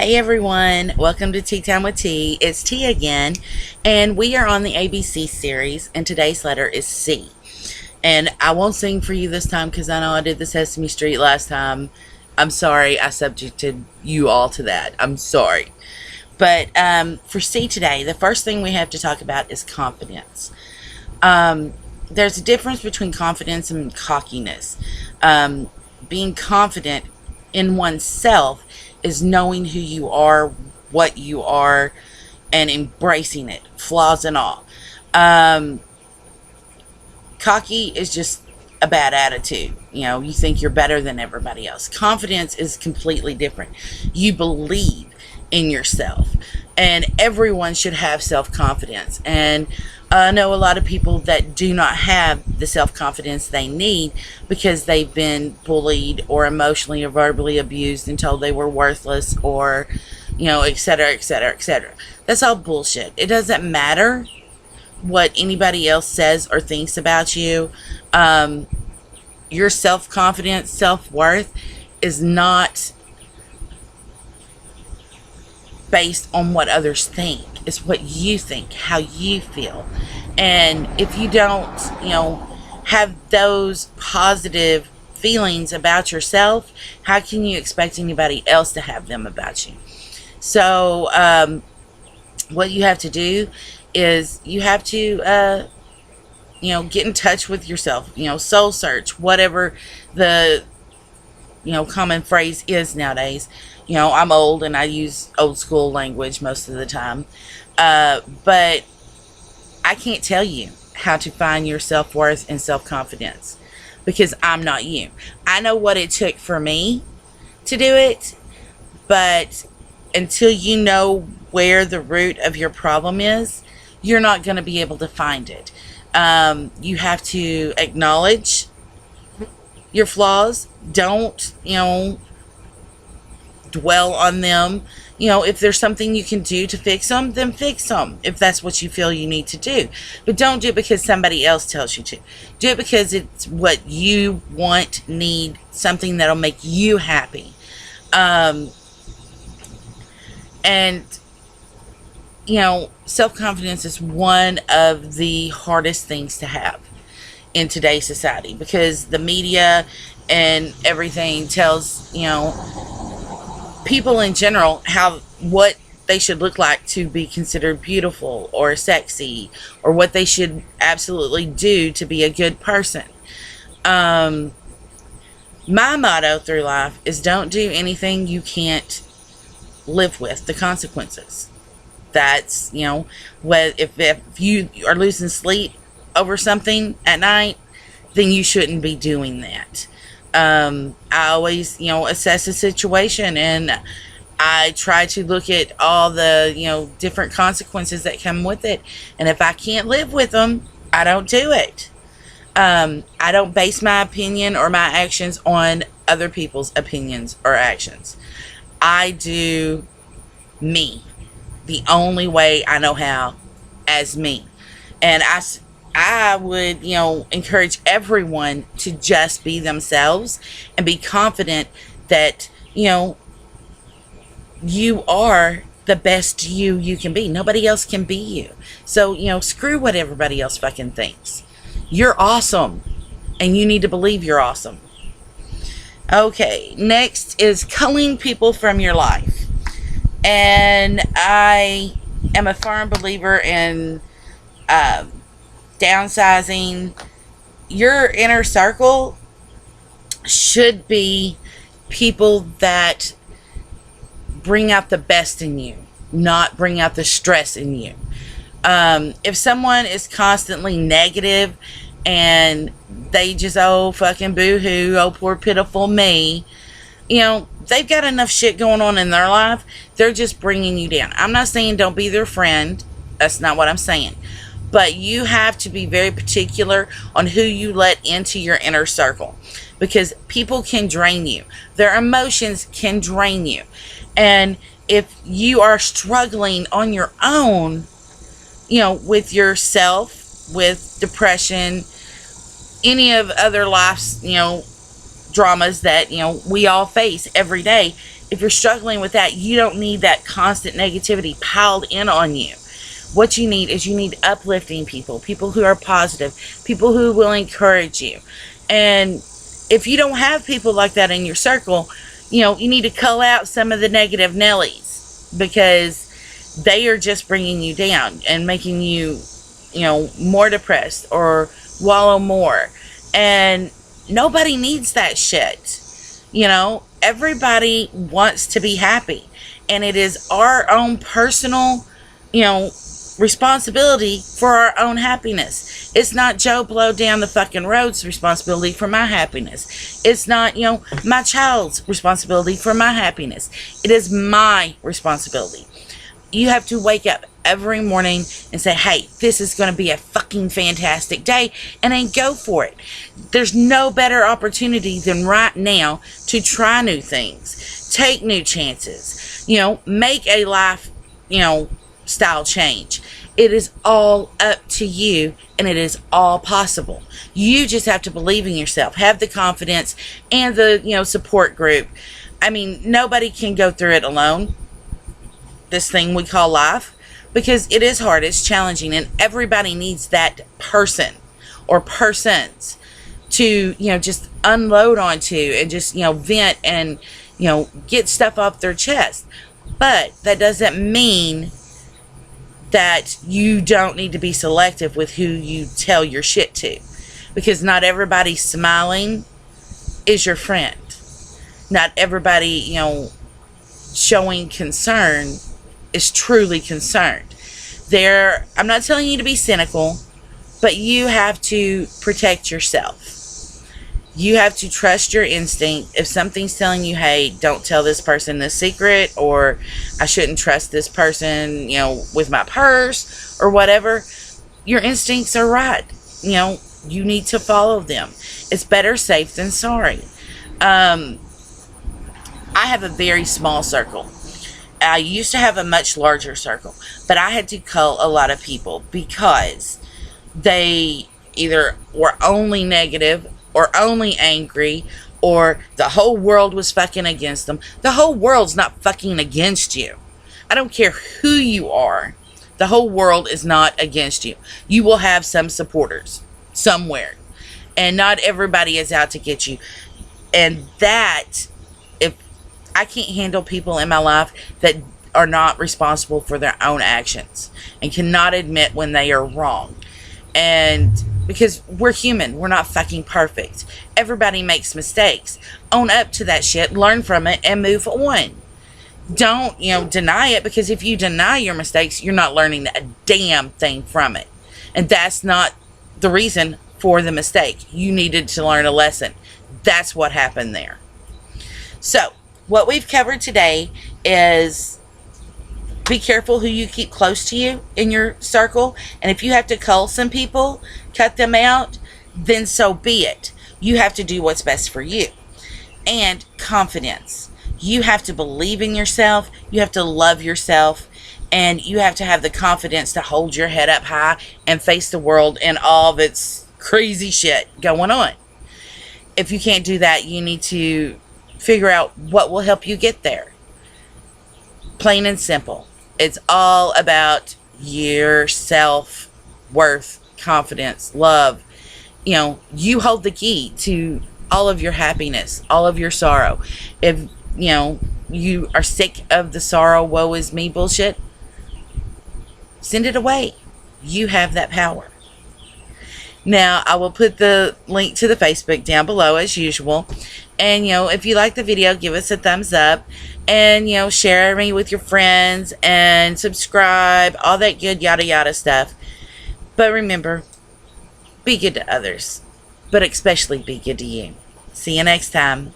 Hey everyone, welcome to Tea Time with T. It's T again, and we are on the ABC series, and today's letter is C. And I won't sing for you this time because I know I did the Sesame Street last time. I'm sorry I subjected you all to that. I'm sorry. But for C today, the first thing we have to talk about is confidence. There's a difference between confidence and cockiness. Being confident in oneself is knowing who you are, what you are, and embracing it, flaws and all. Cocky is just a bad attitude. You think you're better than everybody else. Confidence is completely different. You believe in yourself, and everyone should have self-confidence. And I know a lot of people that do not have the self-confidence they need because they've been bullied or emotionally or verbally abused and told they were worthless, or etc., etc., etc. That's all bullshit. It doesn't matter what anybody else says or thinks about you. Your self-confidence, self-worth is not based on what others think. It's what you think, how you feel. And if you don't, have those positive feelings about yourself, how can you expect anybody else to have them about you? So, what you have to do is you have to, get in touch with yourself, soul search, whatever the, common phrase is nowadays. I'm old and I use old school language most of the time. But I can't tell you how to find your self-worth and self-confidence because I'm not you. I know what it took for me to do it, but until you know where the root of your problem is, you're not going to be able to find it. You have to acknowledge your flaws. Don't, dwell on them. If there's something you can do to fix them, then fix them if that's what you feel you need to do. But don't do it because somebody else tells you to. Do it because it's what you want, need, something that'll make you happy. And self-confidence is one of the hardest things to have in today's society because the media and everything tells, people in general what they should look like to be considered beautiful or sexy, or what they should absolutely do to be a good person. My motto through life is don't do anything you can't live with the consequences. That's, if you are losing sleep over something at night, then you shouldn't be doing that. I always, assess the situation, and I try to look at all the, different consequences that come with it. And if I can't live with them, I don't do it. I don't base my opinion or my actions on other people's opinions or actions. I do me the only way I know how, as me. And I would, encourage everyone to just be themselves and be confident that, you are the best you can be. Nobody else can be you. So, screw what everybody else fucking thinks. You're awesome, and you need to believe you're awesome. Okay, next is culling people from your life. And I am a firm believer in downsizing. Your inner circle should be people that bring out the best in you, not bring out the stress in you. If someone is constantly negative and they just, oh, fucking boo-hoo, oh, poor pitiful me, they've got enough shit going on in their life. They're just bringing you down. I'm not saying don't be their friend. That's not what I'm saying. But you have to be very particular on who you let into your inner circle, because people can drain you. Their emotions can drain you. And if you are struggling on your own, with yourself, with depression, any of other life's, dramas that, we all face every day, if you're struggling with that, you don't need that constant negativity piled in on you. What you need is you need uplifting people, people who are positive, people who will encourage you. And if you don't have people like that in your circle, you need to cull out some of the negative Nellies, because they are just bringing you down and making you, more depressed or wallow more. And nobody needs that shit. Everybody wants to be happy. And it is our own personal, responsibility for our own happiness. It's not Joe Blow down the fucking road's responsibility for my happiness. It's not, my child's responsibility for my happiness. It is my responsibility. You have to wake up every morning and say, hey, this is going to be a fucking fantastic day, and then go for it. There's no better opportunity than right now to try new things, take new chances, make a life, style change. It is all up to you, and it is all possible. You just have to believe in yourself, have the confidence and the, support group. I mean, nobody can go through it alone, this thing we call life, because it is hard, it's challenging, and everybody needs that person or persons to, just unload onto and just, vent and, get stuff off their chest. But that doesn't mean that you don't need to be selective with who you tell your shit to, because not everybody smiling is your friend. Not everybody, showing concern is truly concerned. I'm not telling you to be cynical, but you have to protect yourself. You have to trust your instinct. If something's telling you, hey, don't tell this person this secret, or I shouldn't trust this person, with my purse or whatever, your instincts are right. You need to follow them. It's better safe than sorry. I have a very small circle. I used to have a much larger circle, but I had to cull a lot of people because they either were only negative or only angry, or the whole world was fucking against them. The whole world's not fucking against you. I don't care who you are. The whole world is not against you. You will have some supporters somewhere, and not everybody is out to get you. And that, if I can't handle people in my life that are not responsible for their own actions and cannot admit when they are wrong. And because we're human, we're not fucking perfect. Everybody makes mistakes. Own up to that shit, learn from it, and move on. Don't, deny it, because if you deny your mistakes, you're not learning a damn thing from it. And that's not the reason for the mistake. You needed to learn a lesson. That's what happened there. So, what we've covered today is be careful who you keep close to you in your circle. And if you have to cull some people, cut them out, then so be it. You have to do what's best for you. And confidence. You have to believe in yourself. You have to love yourself. And you have to have the confidence to hold your head up high and face the world and all of its crazy shit going on. If you can't do that, you need to figure out what will help you get there. Plain and simple. It's all about your self-worth, confidence, love. You hold the key to all of your happiness, all of your sorrow. If, you are sick of the sorrow, woe is me bullshit, send it away. You have that power. Now, I will put the link to the Facebook down below as usual. And, if you like the video, give us a thumbs up. And, share me with your friends and subscribe. All that good yada yada stuff. But remember, be good to others. But especially be good to you. See you next time.